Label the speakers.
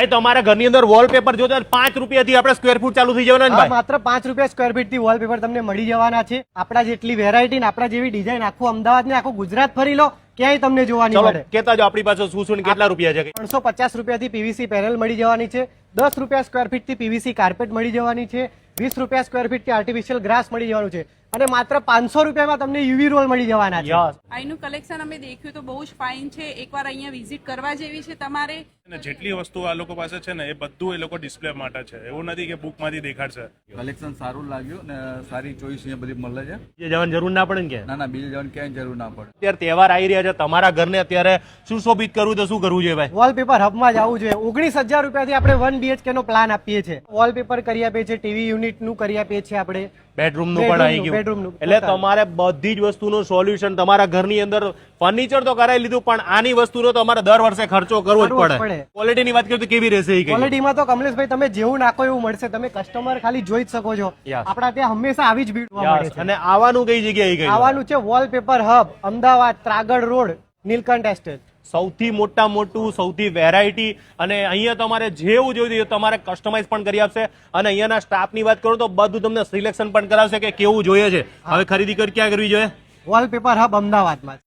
Speaker 1: ભાઈ તમારા ઘરની અંદર વોલપેપર જોતા 5 રૂપિયાથી આપણે સ્ક્વેર ફૂટ ચાલુ થઈ જવાના ને ભાઈ?
Speaker 2: માત્ર 5 રૂપિયા સ્ક્વેર ફીટ થી વોલપેપર તમને મળી જવાના છે. આપણા જેટલી વેરાયટી ને આપણા જેવી ડિઝાઇન આખું અમદાવાદ ને આખું ગુજરાત ફરી લો, ક્યાંય તમને જોવા નહીં
Speaker 1: ચલો
Speaker 2: મળે.
Speaker 1: કેતા જો આપણી પાસે શું શું ને કેટલા રૂપિયા છે?
Speaker 2: 350 રૂપિયાથી પીવીસી પેનલ મળી જવાની છે. 10 રૂપિયા સ્ક્વેર ફીટ થી પીવીસી કાર્પેટ મળી જવાની છે. 20 રૂપિયા સ્ક્વેર ફીટ થી આર્ટિફિશિયલ ગ્રાસ મળી જવાનું છે. અને માત્ર 500 રૂપિયામાં તમને યુવી રોલ મળી જવાના છે.
Speaker 3: અહીંનું કલેક્શન અમે દેખ્યું તો બહુ જ ફાઇન છે. એકવાર અહીંયા વિઝિટ કરવા જેવી છે તમારે.
Speaker 4: જેટલી વસ્તુ આ લોકો પાસે છે ને એ બધું એ લોકો ડિસ્પ્લે માટે છે, એવું નથી કે બુક માંથી દેખાડશે.
Speaker 5: કલેક્શન સારું લાગ્યું ને સારી ચોઈસ અહીંયા બધી મળે છે.
Speaker 1: બીજે જવાની જરૂર ના પડે ને કે?
Speaker 5: ના બીજે જવાની ક્યાંય જરૂર ના પડે.
Speaker 1: અત્યારે તહેવાર આવી રહ્યા છે, તમારા ઘરને અત્યારે સુશોભિત કરવું તો શું કરવું જોઈએ ભાઈ?
Speaker 2: વોલપેપર હબમાં જ આવવું જોઈએ. 19,000 રૂપિયાથી આપણે 1 BHK નો પ્લાન આપીએ છીએ. વોલપેપર કરી આપીએ છીએ, ટીવી યુનિટ નું કરી આપીએ છીએ આપણે,
Speaker 1: બેડરૂમ નું પણ આવી ગયું.
Speaker 2: બેડરૂમનું.
Speaker 1: એટલે તમારે બધી જ વસ્તુનું સોલ્યુશન તમારા ઘરની અંદર ફર્નિચર તો કરાવી લીધું, પણ આની વસ્તુનો તમારે દર વર્ષે ખર્ચો કરવો જ પડે. ક્વોલિટીની વાત કરીએ તો કેવી રહેશે એ?
Speaker 2: ક્વોલિટીમાં તો કમલેશભાઈ તમે જેવું નાખો એવું મળશે. તમે કસ્ટમર ખાલી જોઈ જ શકો છો. આપણા ત્યાં હંમેશા આવી જ ભીડ જોવા મળે છે.
Speaker 1: અને આવવાનું કઈ જગ્યાએ ગઈ?
Speaker 2: આવવાનું છે wallpaper hub, Ahmedabad, Tragad road, Neelkanth estate.
Speaker 1: સૌથી મોટું સૌથી વેરાયટી, અને અહીંયા તમારે જેવું જોયું તમારે કસ્ટમાઇઝ પણ કરી આપશે. અને અહીંયાના સ્ટાફની વાત કરું તો બધું તમને સિલેક્શન પણ કરાવશે કે કેવું જોઈએ છે. હવે ખરીદી ક્યાં કરવી જોઈએ?
Speaker 2: વોલપેપર હબ અમદાવાદમાં.